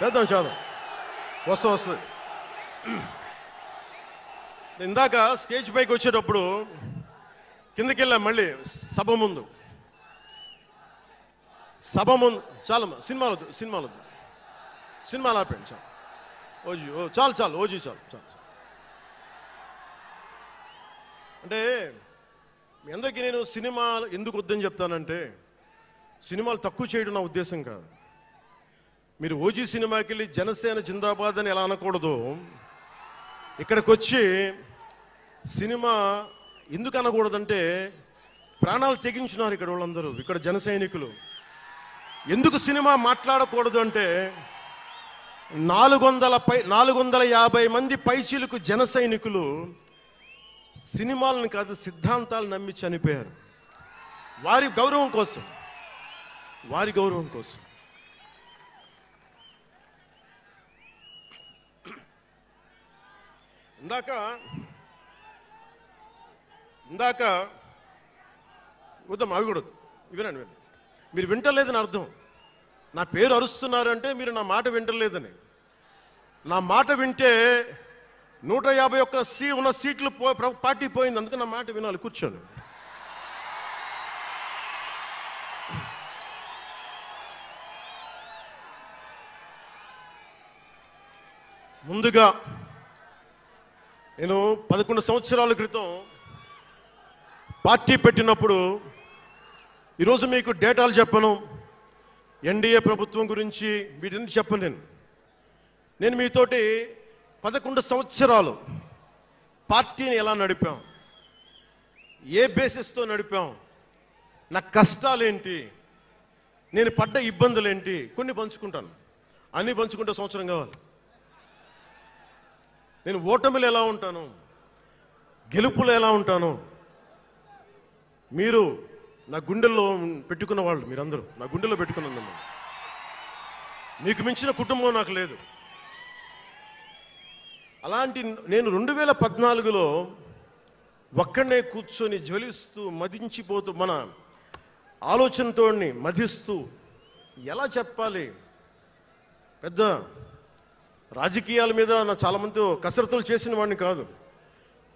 చేద్దాం చేద్దాం వస్తుంది. ఇందాక స్టేజ్ పైకి వచ్చేటప్పుడు కిందకి వెళ్ళాం, మళ్ళీ సభ ముందు చాలా సినిమాలు ఆపండి చాలు. ఓజీ చాలు ఓజీ చాలు. అంటే మీ అందరికీ నేను సినిమాలు ఎందుకు వద్దని చెప్తానంటే, సినిమాలు తక్కువ చేయడం నా ఉద్దేశం కాదు. మీరు ఓజీ సినిమాకి వెళ్ళి జనసేన జిందాబాద్ అని ఎలా అనకూడదు, ఇక్కడికి వచ్చి సినిమా ఎందుకు అనకూడదంటే, ప్రాణాలు తెగించున్నారు ఇక్కడ వాళ్ళందరూ, ఇక్కడ జన సైనికులు. ఎందుకు సినిమా మాట్లాడకూడదు అంటే, 450 మంది పైచీలకు జన సైనికులు సినిమాలను కాదు సిద్ధాంతాలు నమ్మి చనిపోయారు. వారి గౌరవం కోసం. ఇందాక వద్దాం, అవి కూడా వినండి. మీరు వింటలేదని అర్థం. నా పేరు అరుస్తున్నారంటే మీరు నా మాట వింటలేదని. నా మాట వింటే 151 ఉన్న సీట్లు పార్టీ పోయింది. అందుకే నా మాట వినాలి. కూర్చోండి. ముందుగా నేను 11 సంవత్సరాల క్రితం పార్టీ పెట్టినప్పుడు, ఈరోజు మీకు డేటాలు చెప్పను, ఎన్డీఏ ప్రభుత్వం గురించి వీటిని చెప్పలేను. నేను మీతోటి 11 సంవత్సరాలు పార్టీని ఎలా నడిపాం, ఏ బేసిస్తో నడిపాం, నా కష్టాలేంటి, నేను పడ్డ ఇబ్బందులేంటి, కొన్ని పంచుకుంటాను. అన్నీ పంచుకుంటే సంవత్సరం కావాలి. నేను ఓటమిలు ఎలా ఉంటాను, గెలుపులు ఎలా ఉంటాను, మీరు నా గుండెల్లో పెట్టుకున్న వాళ్ళు, మీరందరూ నా గుండెల్లో పెట్టుకున్న, మీకు మించిన కుటుంబం నాకు లేదు. అలాంటి నేను 2014లో ఒక్కడనే కూర్చొని జ్వలిస్తూ మదించిపోతూ మన ఆలోచనతో మధిస్తూ ఎలా చెప్పాలి, పెద్ద రాజకీయాల మీద నా చాలా మందితో కసరత్తులు చేసిన వాడిని కాదు.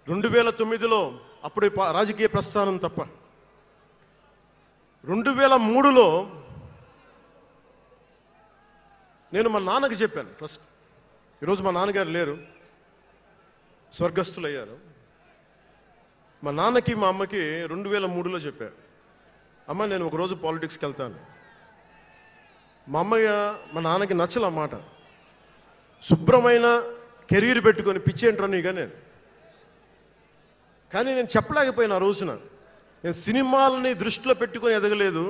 2009లో అప్పుడు రాజకీయ ప్రస్థానం తప్ప. 2003లో నేను మా నాన్నకి చెప్పాను ఫస్ట్. ఈరోజు మా నాన్నగారు లేరు, స్వర్గస్థులయ్యారు. మా నాన్నకి మా అమ్మకి 2003లో చెప్పారు, అమ్మ నేను ఒకరోజు పాలిటిక్స్కి వెళ్తాను. మా నాన్నకి నచ్చల మాట. శుభ్రమైన కెరీర్ పెట్టుకొని పిచ్చేంట్రా నీగానే. కానీ నేను చెప్పలేకపోయినా ఆ రోజున. నేను సినిమాలని దృష్టిలో పెట్టుకొని ఎదగలేదు,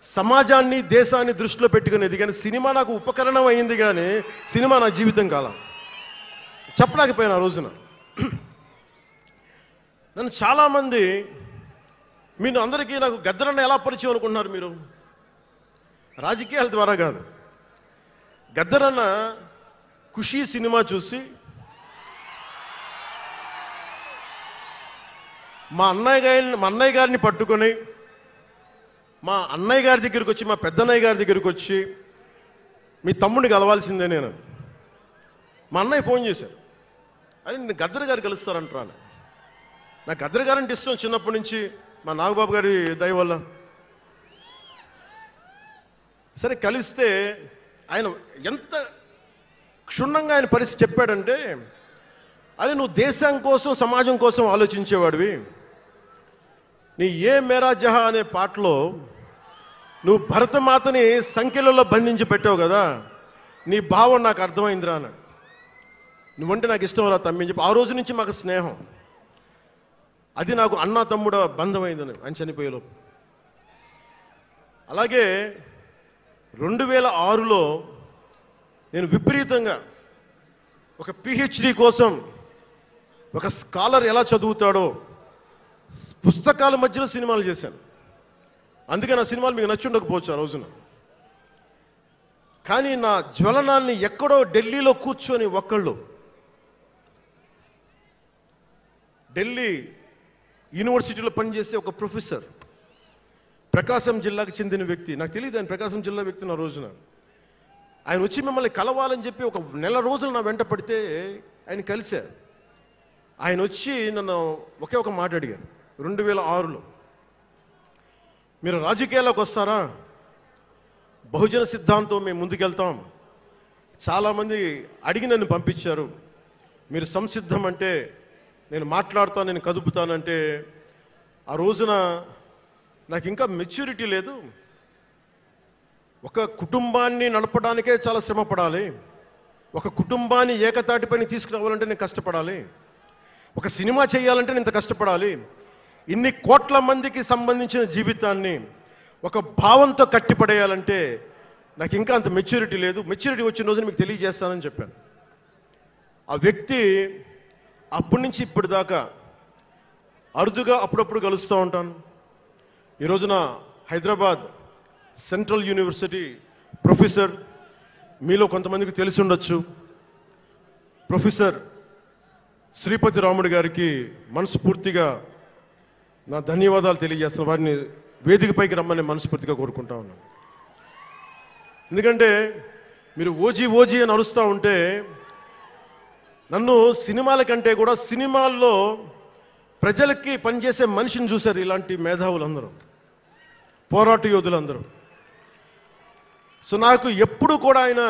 సమాజాన్ని దేశాన్ని దృష్టిలో పెట్టుకొని ఎదిగాను. సినిమా నాకు ఉపకరణం అయింది కానీ సినిమా నా జీవితం కాలం. చెప్పలేకపోయినా ఆ రోజున. నన్ను చాలామంది, మీరు అందరికీ నాకు గద్దరన్న ఎలా పరిచయం అనుకుంటున్నారు మీరు? రాజకీయాల ద్వారా కాదు. గద్దరన్న ఖుషీ సినిమా చూసి మా అన్నయ్య గారిని పట్టుకొని మా అన్నయ్య గారి దగ్గరికి వచ్చి, మా పెద్దన్నయ్య గారి దగ్గరికి వచ్చి, మీ తమ్ముడిని కలవాల్సిందే నేను. మా అన్నయ్య ఫోన్ చేశారు, అరే నేను గద్దర్ గారు కలుస్తారంటారా. నాకు గద్దర్ గారంటే ఇష్టం చిన్నప్పటి నుంచి, మా నాగబాబు గారి దయ వల్ల. సరే కలిస్తే ఆయన ఎంత క్షుణ్ణంగా ఆయన పరిస్థితి చెప్పాడంటే, అరే నువ్వు దేశం కోసం సమాజం కోసం ఆలోచించేవాడివి. నీ ఏ మేరా జహా అనే పాటలో నువ్వు భరతమాతని సంఖ్యలలో బంధించి పెట్టావు కదా, నీ భావం నాకు అర్థమైందిరా అన్నాడు. నువ్వంటే నాకు ఇష్టం రా తమ్మి అని చెప్పి ఆ రోజు నుంచి మాకు స్నేహం. అది నాకు అన్నా తమ్ముడ బంధమైందని ఆయన చనిపోయేలోపు. అలాగే 2006లో నేను విపరీతంగా ఒక పిహెచ్డి కోసం, ఒక స్కాలర్ ఎలా చదువుతాడో పుస్తకాల మధ్యలో సినిమాలు చేశాను. అందుకే నా సినిమాలు మీకు నచ్చి ఉండకపోవచ్చు ఆ రోజున. కానీ నా జ్వలనాన్ని ఎక్కడో ఢిల్లీలో కూర్చొని ఒక్కళ్ళు, ఢిల్లీ యూనివర్సిటీలో పనిచేసే ఒక ప్రొఫెసర్, ప్రకాశం జిల్లాకు చెందిన వ్యక్తి, నాకు తెలియదు ఆయన ప్రకాశం జిల్లా వ్యక్తి. నా రోజున ఆయన వచ్చి మిమ్మల్ని కలవాలని చెప్పి ఒక నెల రోజులు నా వెంట పడితే ఆయన కలిశారు. ఆయన వచ్చి నన్ను ఒకే ఒక మాట అడిగారు 2006లో, మీరు రాజకీయాల్లోకి వస్తారా? బహుజన సిద్ధాంతం మేము ముందుకెళ్తాం. చాలామంది అడిగి నన్ను పంపించారు. మీరు సంసిద్ధం అంటే నేను మాట్లాడతాను, నేను కదుపుతానంటే ఆ రోజున నాకు ఇంకా మెచ్యూరిటీ లేదు. ఒక కుటుంబాన్ని నడపడానికే చాలా శ్రమ పడాలి. ఒక కుటుంబాన్ని ఏకతాటిపైన తీసుకురావాలంటే నేను కష్టపడాలి. ఒక సినిమా చేయాలంటే నేను ఇంత కష్టపడాలి. ఇన్ని కోట్ల మందికి సంబంధించిన జీవితాన్ని ఒక భావంతో కట్టిపడేయాలంటే నాకు ఇంకా అంత మెచ్యూరిటీ లేదు. మెచ్యూరిటీ వచ్చిన రోజున మీకు తెలియజేస్తానని చెప్పాను. ఆ వ్యక్తి అప్పటి నుంచి ఇప్పటిదాకా అరుదుగా అప్పుడప్పుడు కలుస్తూ ఉంటాను. ఈ రోజున హైదరాబాద్ సెంట్రల్ యూనివర్సిటీ ప్రొఫెసర్, మీలో కొంతమందికి తెలిసి ఉండొచ్చు, ప్రొఫెసర్ శ్రీపతి రాముడు గారికి మనస్ఫూర్తిగా నా ధన్యవాదాలు తెలియజేస్తున్నాను. వారిని వేదికపైకి రమ్మని మనస్ఫూర్తిగా కోరుకుంటా ఉన్నాను. ఎందుకంటే మీరు ఓజీ ఓజీ అని అరుస్తూ ఉంటే నన్ను సినిమాల కంటే కూడా సినిమాల్లో ప్రజలకి పనిచేసే మనిషిని చూశారు ఇలాంటి మేధావులందరూ, పోరాట యోధులందరూ. సో నాకు ఎప్పుడు కూడా ఆయన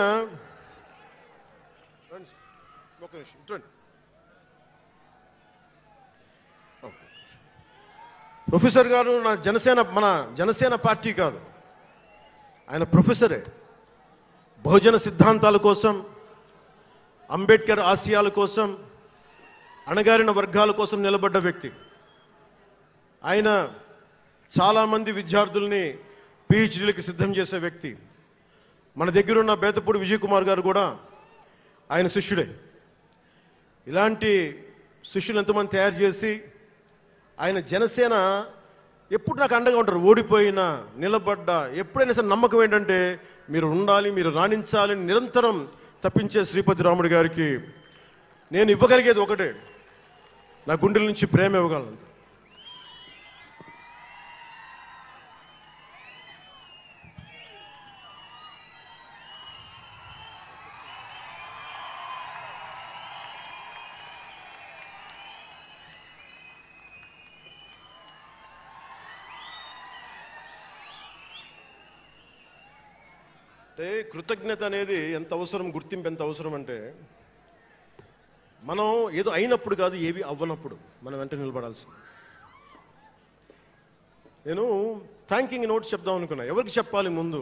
ప్రొఫెసర్ గారు మన జనసేన పార్టీ కాదు, ఆయన ప్రొఫెసరే. బహుజన సిద్ధాంతాల కోసం, అంబేద్కర్ ఆశయాల కోసం, అణగారిన వర్గాల కోసం నిలబడ్డ వ్యక్తి. ఆయన చాలామంది విద్యార్థుల్ని పిహెచ్డీలకి సిద్ధం చేసే వ్యక్తి. మన దగ్గరున్న బేతపూడి విజయ్ కుమార్ గారు కూడా ఆయన శిష్యుడే. ఇలాంటి శిష్యులు ఎంతమంది తయారు చేసి ఆయన జనసేన ఎప్పుడు నాకు అండగా ఉంటారు. ఓడిపోయినా నిలబడ్డా ఎప్పుడైనా సరే నమ్మకం ఏంటంటే మీరు ఉండాలి, మీరు రాణించాలని నిరంతరం తప్పించే శ్రీపతి రాముడు గారికి నేను ఇవ్వగలిగేది ఒకటే, నా గుండెల నుంచి ప్రేమ ఇవ్వగలను. అంటే కృతజ్ఞత అనేది ఎంత అవసరం, గుర్తింపు ఎంత అవసరం అంటే మనం ఏదో అయినప్పుడు కాదు, ఏవి అవ్వనప్పుడు మనం వెంట నిలబడాల్సింది. నేను థ్యాంకింగ్ నోట్స్ చెప్దాం అనుకున్నా. ఎవరికి చెప్పాలి ముందు?